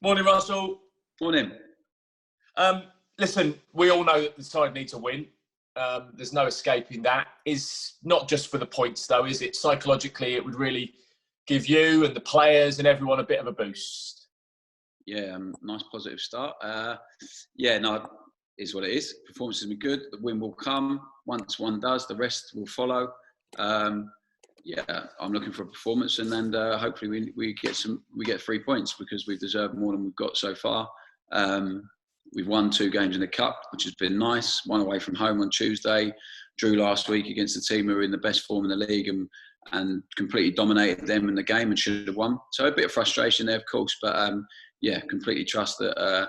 Morning, Russell. Morning. Listen, we all know that the side need to win. There's no escaping that. Is not just for the points, though, is it? Psychologically, it would really give you and the players and everyone a bit of a boost. Yeah, nice positive start. Is what it is. Performance has been good. The win will come. Once one does, the rest will follow. I'm looking for a performance, and then hopefully we get 3 points because we've deserved more than we've got so far. We've won 2 games in the cup, which has been nice. One away from home on Tuesday, drew last week against the team who are in the best form in the league and completely dominated them in the game and should have won. So a bit of frustration there, of course, but completely trust that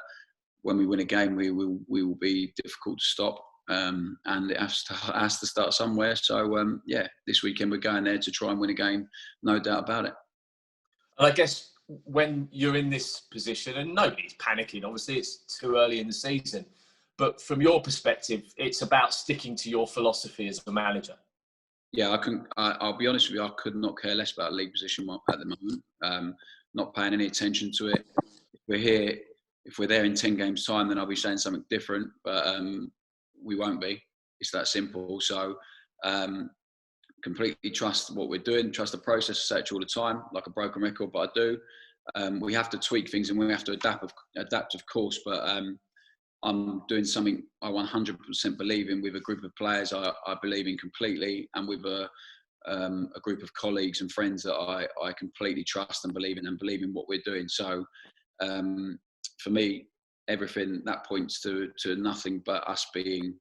when we win a game, we will be difficult to stop. And it has to start somewhere. So, this weekend we're going there to try and win a game, no doubt about it. And I guess when you're in this position, and nobody's panicking, obviously it's too early in the season, but from your perspective, it's about sticking to your philosophy as a manager. Yeah, I'll be honest with you, I could not care less about league position at the moment. Not paying any attention to it. If we're there in 10 games time, then I'll be saying something different, but we won't be. It's that simple. So completely trust what we're doing, trust the process. I say it all the time, like a broken record, but I do. We have to tweak things and we have to adapt, of course, but I'm doing something I 100% believe in with a group of players I believe in completely, and with a group of colleagues and friends that I completely trust and believe in what we're doing. So for me, everything that points to nothing but us being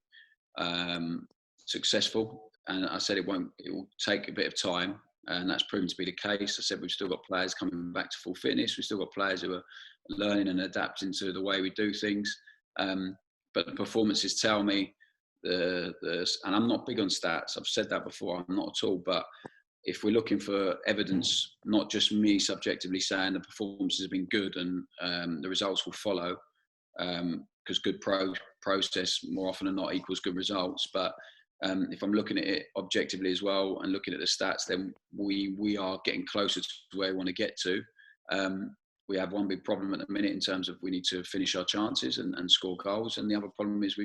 successful. And I said it will take a bit of time, and that's proven to be the case. I said we've still got players coming back to full fitness. We've still got players who are learning and adapting to the way we do things. But the performances tell me and I'm not big on stats. I've said that before. I'm not at all. But if we're looking for evidence, not just me subjectively saying the performances have been good and the results will follow, because good process more often than not equals good results. But if I'm looking at it objectively as well and looking at the stats, then we are getting closer to where we want to get to. We have one big problem at the minute in terms of we need to finish our chances and score goals. And the other problem is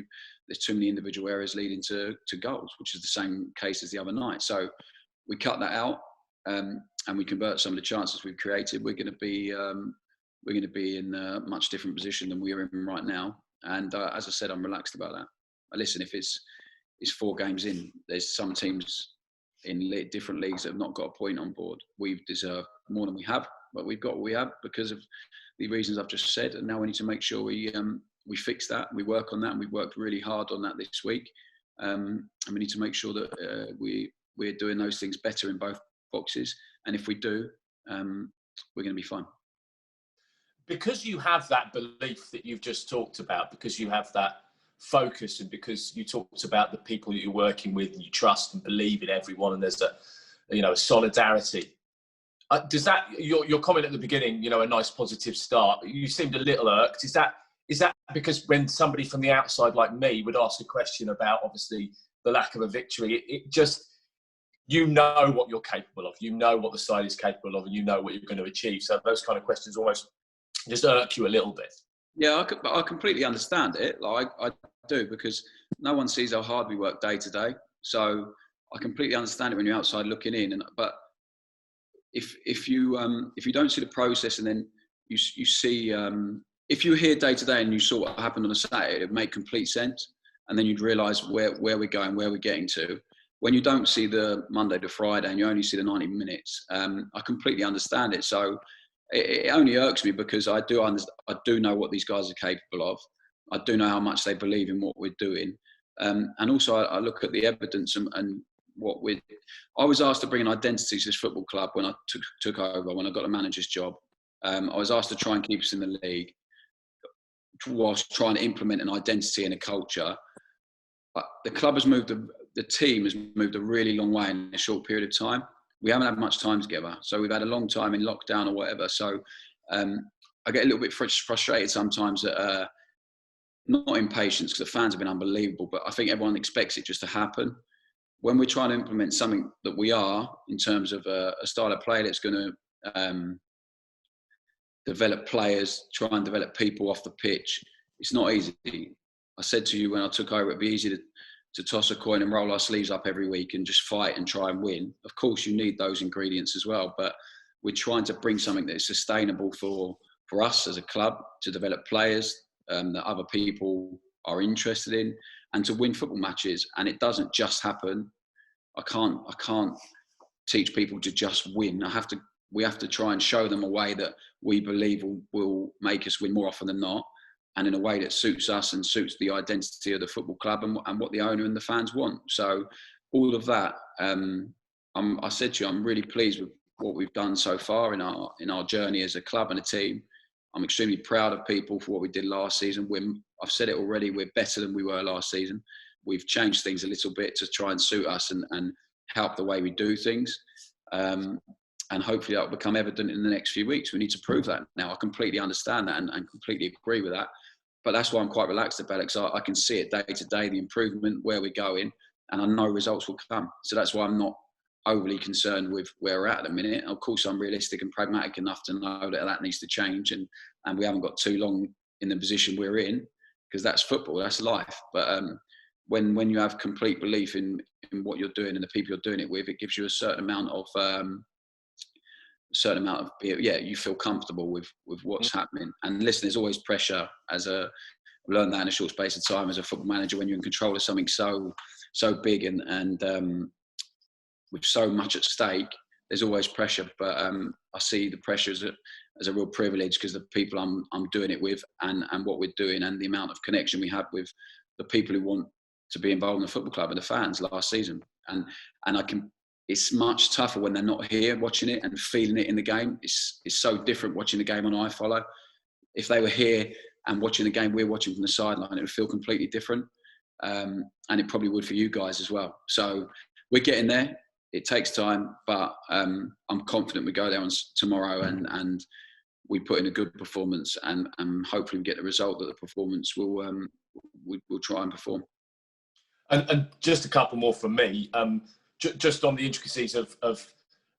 there's too many individual errors leading to goals, which is the same case as the other night. So we cut that out and we convert some of the chances we've created. We're going to be in a much different position than we're in right now. And as I said, I'm relaxed about that. Listen, if it's 4 games in, there's some teams in different leagues that have not got a point on board. We've deserved more than we have, but we've got what we have because of the reasons I've just said. And now we need to make sure we fix that. We work on that, and we've worked really hard on that this week. And we need to make sure that we're doing those things better in both boxes. And if we do, we're going to be fine. Because you have that belief that you've just talked about, because you have that focus, and because you talked about the people that you're working with and you trust and believe in everyone, and there's a solidarity. Does that your comment at the beginning, a nice positive start? You seemed a little irked. Is that because when somebody from the outside like me would ask a question about obviously the lack of a victory, it just, what you're capable of, what the side is capable of, and what you're going to achieve. So those kind of questions almost just irk you a little bit. Yeah, I completely understand it. Like I do, because no one sees how hard we work day to day. So I completely understand it when you're outside looking in. But if you don't see the process, and then you see, if you hear day to day and you saw what happened on a Saturday, it'd make complete sense, and then you'd realise where we're going, where we're getting to. When you don't see the Monday to Friday and you only see the 90 minutes, I completely understand it. So it only irks me because I do know what these guys are capable of. I do know how much they believe in what we're doing. And also I look at the evidence and what I was asked to bring an identity to this football club when I took over, when I got a manager's job. I was asked to try and keep us in the league whilst trying to implement an identity and a culture. But the club has moved, the team has moved a really long way in a short period of time. We haven't had much time together. So we've had a long time in lockdown or whatever. So I get a little bit frustrated sometimes at not impatience, because the fans have been unbelievable, but I think everyone expects it just to happen. When we're trying to implement something that we are, in terms of a style of play that's going to develop players, try and develop people off the pitch. It's not easy. I said to you when I took over, it'd be easy to toss a coin and roll our sleeves up every week and just fight and try and win. Of course, you need those ingredients as well, but we're trying to bring something that is sustainable for us as a club, to develop players that other people are interested in, and to win football matches. And it doesn't just happen. I can't teach people to just win. We have to try and show them a way that we believe will make us win more often than not, and in a way that suits us and suits the identity of the football club and what the owner and the fans want. So all of that, I said to you, I'm really pleased with what we've done so far in our journey as a club and a team. I'm extremely proud of people for what we did last season. I've said it already, we're better than we were last season. We've changed things a little bit to try and suit us and help the way we do things. And hopefully that will become evident in the next few weeks. We need to prove that now. I completely understand that and completely agree with that. But that's why I'm quite relaxed about it, because I can see it day to day, the improvement, where we're going, and I know results will come. So that's why I'm not overly concerned with where we're at the minute. Of course, I'm realistic and pragmatic enough to know that needs to change, and we haven't got too long in the position we're in, because that's football, that's life. But when you have complete belief in what you're doing and the people you're doing it with, it gives you a certain amount of you feel comfortable with what's happening. And listen, there's always pressure. I've learned that in a short space of time as a football manager, when you're in control of something so big and with so much at stake, there's always pressure. But I see the pressure as a real privilege, because the people I'm doing it with and what we're doing, and the amount of connection we have with the people who want to be involved in the football club and the fans last season. And it's much tougher when they're not here watching it and feeling it in the game. It's so different watching the game on iFollow. If they were here and watching the game we're watching from the sideline, it would feel completely different. And it probably would for you guys as well. So we're getting there. It takes time, but I'm confident we go there on tomorrow and we put in a good performance, and hopefully we get the result that the performance will try and perform. And just a couple more from me. Just on the intricacies of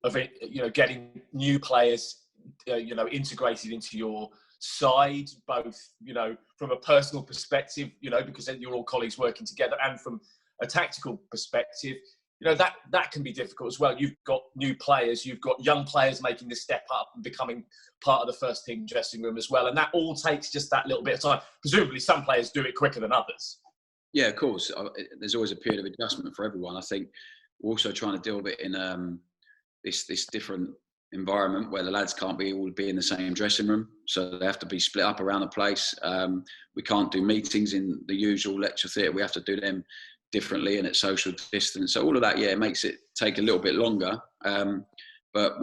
it, getting new players, integrated into your side, both, from a personal perspective, because then you're all colleagues working together, and from a tactical perspective, that can be difficult as well. You've got new players, you've got young players making this step up and becoming part of the first team dressing room as well. And that all takes just that little bit of time. Presumably some players do it quicker than others. Yeah, of course. There's always a period of adjustment for everyone. I think we're also trying to deal with it in this different environment where the lads can't all be in the same dressing room, so they have to be split up around the place. We can't do meetings in the usual lecture theatre. We have to do them differently and at social distance. So all of that, it makes it take a little bit longer. But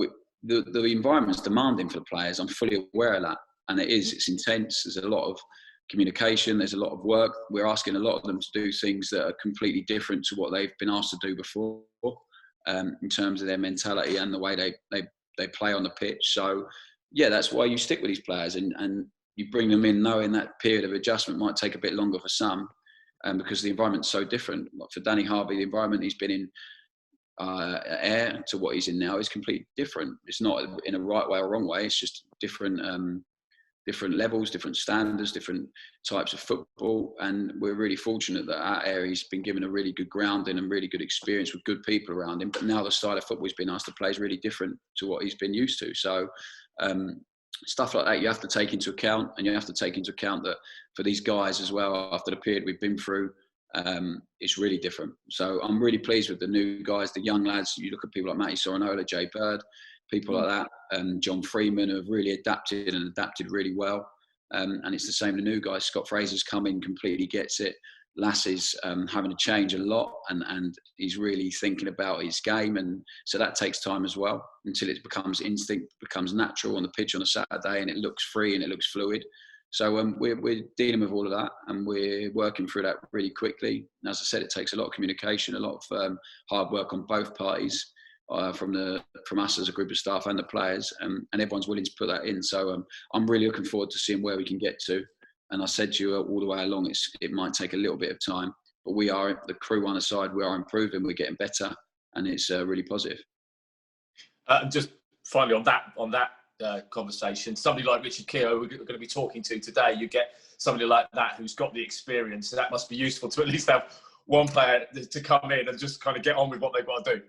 the environment's demanding for the players. I'm fully aware of that, and it's intense. There's a lot of communication, there's a lot of work. We're asking a lot of them to do things that are completely different to what they've been asked to do before, in terms of their mentality and the way they play on the pitch. So that's why you stick with these players and you bring them in knowing that period of adjustment might take a bit longer for some, because the environment's so different. Like for Danny Harvey, the environment he's been in Air to what he's in now is completely different. It's not in a right way or wrong way. It's just different levels, different standards, different types of football. And we're really fortunate that our area he's been given a really good grounding and really good experience with good people around him. But now the style of football he's been asked to play is really different to what he's been used to. So stuff like that you have to take into account, and you have to take into account that for these guys as well, after the period we've been through, it's really different. So I'm really pleased with the new guys, the young lads. You look at people like Matty Sorinola, Jay Bird, people like that, John Freeman, who have really adapted really well. And it's the same, the new guys. Scott Fraser's come in, completely gets it. Lass's having to change a lot, and he's really thinking about his game, and so that takes time as well until it becomes instinct, becomes natural on the pitch on a Saturday, and it looks free and it looks fluid. So we're dealing with all of that, and we're working through that really quickly. And as I said, it takes a lot of communication, a lot of hard work on both parties, from us as a group of staff and the players, and everyone's willing to put that in. So I'm really looking forward to seeing where we can get to. And I said to you all the way along, it might take a little bit of time, but we are, the crew on the side, we are improving, we're getting better, and it's really positive. Just finally on that conversation. Somebody like Richard Keogh, we're going to be talking to today, you get somebody like that who's got the experience. So that must be useful to at least have one player to come in and just kind of get on with what they've got to do.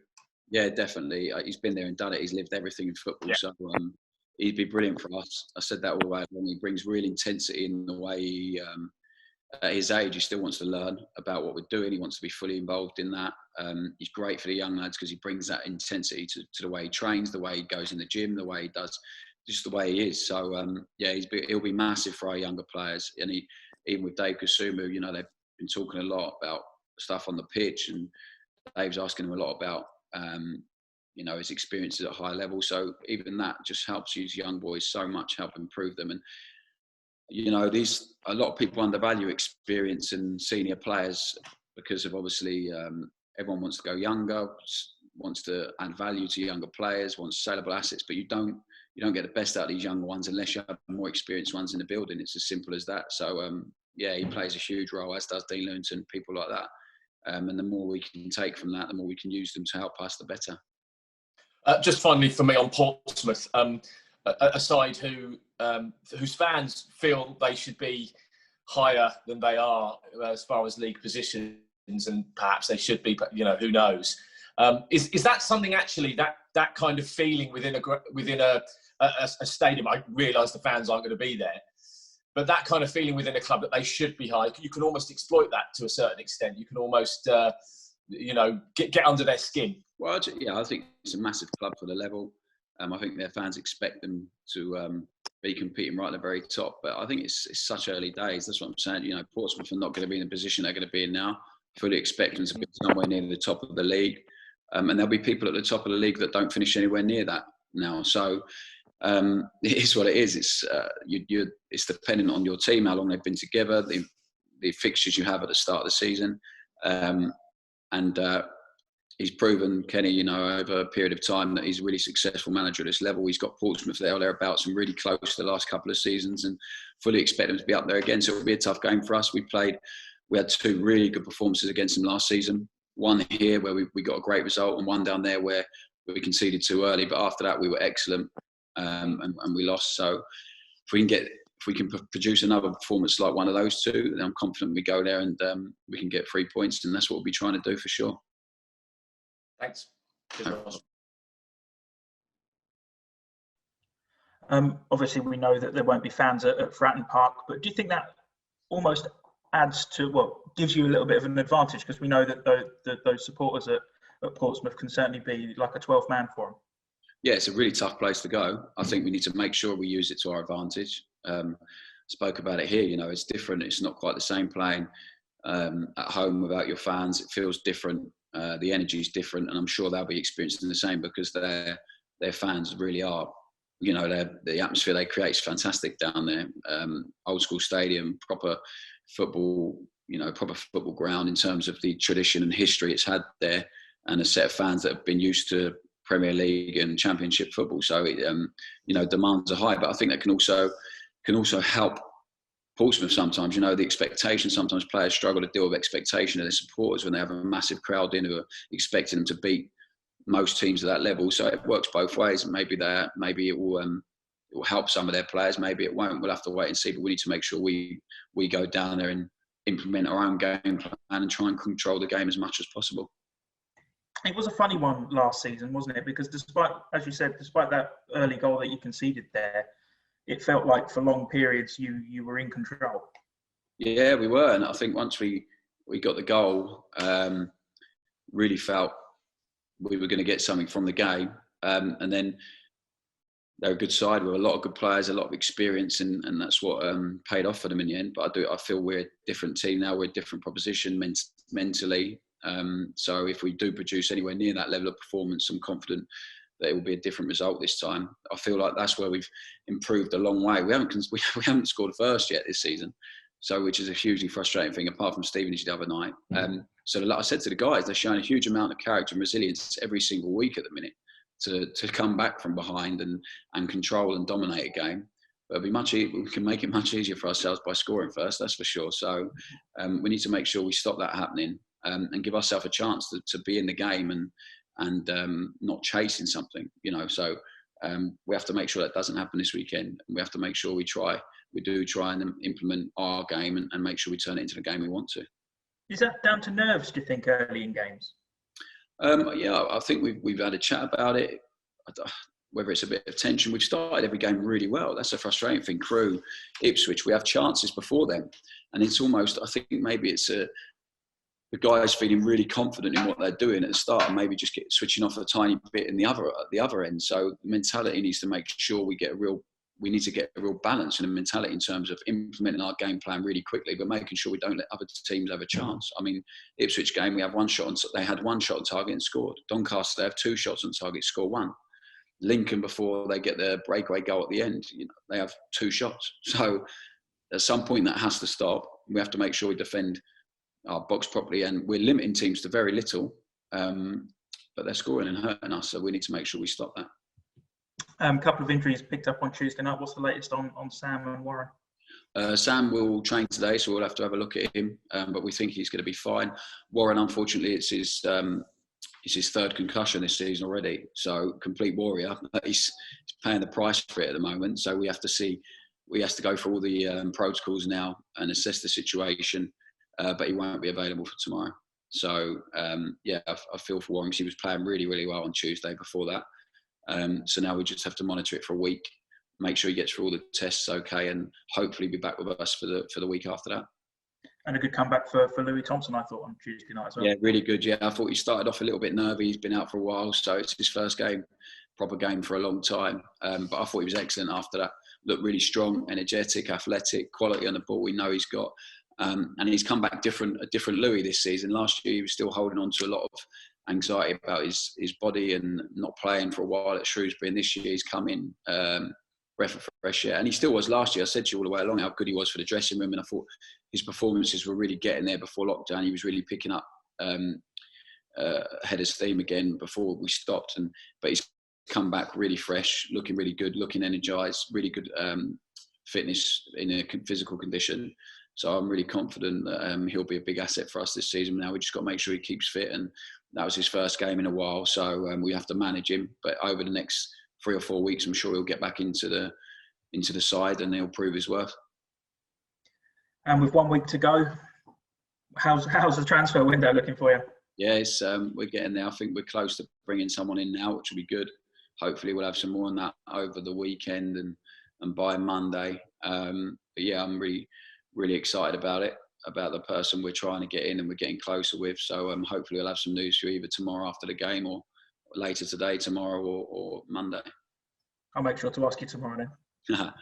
Yeah, definitely. He's been there and done it. He's lived everything in football. Yeah. So he'd be brilliant for us. I said that all the way along. He brings real intensity in the way he, at his age, he still wants to learn about what we're doing. He wants to be fully involved in that. He's great for the young lads because he brings that intensity to the way he trains, the way he goes in the gym, the way he does, just the way he is. So, yeah, he'll be massive for our younger players. And even with Dave Kasumu, you know, they've been talking a lot about stuff on the pitch, and Dave's asking him a lot about, you know, his experiences at high level. So even that just helps these young boys so much, help improve them. And, you know, a lot of people undervalue experience in senior players because of obviously everyone wants to go younger, wants to add value to younger players, wants saleable assets, but you don't get the best out of these younger ones unless you have more experienced ones in the building. It's as simple as that. So yeah, he plays a huge role, as does Dean Lewington, people like that. And the more we can take from that, the more we can use them to help us, the better. Just finally for me on Portsmouth, a side whose fans feel they should be higher than they are as far as league positions, and perhaps they should be, but you know, who knows? Is that something actually, that kind of feeling within a stadium? I realise the fans aren't going to be there, but that kind of feeling within a club that they should be high, you can almost exploit that to a certain extent. You can almost, you know, get under their skin. Well, yeah, I think it's a massive club for the level. I think their fans expect them to be competing right at the very top. But I think it's such early days. That's what I'm saying. You know, Portsmouth are not going to be in the position they're going to be in now. Fully expect them to be somewhere near the top of the league. And there'll be people at the top of the league that don't finish anywhere near that now. So it is what it is. It's dependent on your team, how long they've been together, the fixtures you have at the start of the season. He's proven, Kenny, you know, over a period of time that he's a really successful manager at this level. He's got Portsmouth there or thereabouts and really close the last couple of seasons, and fully expect him to be up there again. So it'll be a tough game for us. We had two really good performances against him last season. One here where we got a great result, and one down there where we conceded too early. But after that, we were excellent, and we lost. So if we can produce another performance like one of those two, then I'm confident we go there and we can get 3 points, and that's what we'll be trying to do for sure. Thanks. Obviously, we know that there won't be fans at Fratton Park, but do you think that almost adds to, well, gives you a little bit of an advantage? Because we know that those supporters at Portsmouth can certainly be like a 12-man for them. Yeah, it's a really tough place to go. I think we need to make sure we use it to our advantage. Spoke about it here, you know, it's different. It's not quite the same playing at home without your fans. It feels different. The energy is different, and I'm sure they'll be experiencing the same because their fans really are, you know, the atmosphere they create is fantastic down there. Old school stadium, proper football ground in terms of the tradition and history it's had there, and a set of fans that have been used to Premier League and Championship football. So it, you know, demands are high, but I think that can also help Portsmouth sometimes. You know, the expectation, sometimes players struggle to deal with expectation of their supporters when they have a massive crowd in who are expecting them to beat most teams at that level. So it works both ways, and maybe it will help some of their players, maybe it won't. We'll have to wait and see, but we need to make sure we go down there and implement our own game plan and try and control the game as much as possible. It was a funny one last season, wasn't it? Because despite that early goal that you conceded there, it felt like for long periods you were in control. Yeah, we were. And I think once we got the goal, really felt we were going to get something from the game. And then they're a good side with a lot of good players, a lot of experience, and that's what paid off for them in the end. But I feel we're a different team now. We're a different proposition mentally. So if we do produce anywhere near that level of performance, I'm confident that it will be a different result this time. I feel like that's where we've improved a long way. We haven't scored first yet this season, so which is a hugely frustrating thing, apart from Stevenage the other night. So like I said to the guys, they're showing a huge amount of character and resilience every single week at the minute to come back from behind and control and dominate a game. But we can make it much easier for ourselves by scoring first, that's for sure. So we need to make sure we stop that happening and give ourselves a chance to be in the game and not chasing something, you know. So we have to make sure that doesn't happen this weekend. We have to make sure we do try and implement our game and make sure we turn it into the game we want to. Is that down to nerves, do you think, early in games? Yeah, I think we've had a chat about it. Whether it's a bit of tension, we've started every game really well. That's a frustrating thing. Crewe, Ipswich, we have chances before them, and it's almost, I think maybe it's the guys feeling really confident in what they're doing at the start, and maybe just switching off a tiny bit in the other end. So the mentality needs to make sure we need to get a real balance in the mentality in terms of implementing our game plan really quickly, but making sure we don't let other teams have a chance. I mean, Ipswich game, they had one shot on target and scored. Doncaster, they have 2 shots on target, score 1. Lincoln, before they get their breakaway goal at the end, they have 2 shots. So at some point that has to stop. We have to make sure we defend our box properly, and we're limiting teams to very little, but they're scoring and hurting us. So we need to make sure we stop that. A couple of injuries picked up on Tuesday night. What's the latest on Sam and Warren? Sam will train today, so we'll have to have a look at him, but we think he's going to be fine. Warren, unfortunately, it's his 3rd concussion this season already, so complete warrior. He's paying the price for it at the moment, so we have to go through all the protocols now and assess the situation, but he won't be available for tomorrow. So yeah, I feel for Warren because he was playing really, really well on Tuesday before that. So now we just have to monitor it for a week, make sure he gets through all the tests okay, and hopefully be back with us for the week after that. And a good comeback for Louis Thompson, I thought, on Tuesday night as well. Yeah, really good. Yeah, I thought he started off a little bit nervy. He's been out for a while, so it's his first proper game for a long time. But I thought he was excellent after that. Looked really strong, energetic, athletic, quality on the ball. We know he's got. And he's come back a different Louis this season. Last year, he was still holding on to a lot of anxiety about his body and not playing for a while at Shrewsbury. And this year, he's come in breath of fresh air. And he still was last year. I said to you all the way along how good he was for the dressing room. And I thought his performances were really getting there before lockdown. He was really picking up head of steam again before we stopped. But he's come back really fresh, looking really good, looking energised, really good fitness in a physical condition. So I'm really confident that he'll be a big asset for us this season. Now we just got to make sure he keeps fit, and that was his first game in a while. So we have to manage him. But over the next 3 or 4 weeks, I'm sure he'll get back into the side and he'll prove his worth. And with 1 week to go, how's the transfer window looking for you? Yeah, we're getting there. I think we're close to bringing someone in now, which will be good. Hopefully we'll have some more on that over the weekend and by Monday. But yeah, I'm really excited about it, about the person we're trying to get in and we're getting closer with. So hopefully we'll have some news for you either tomorrow after the game or later today, tomorrow or Monday. I'll make sure to ask you tomorrow then.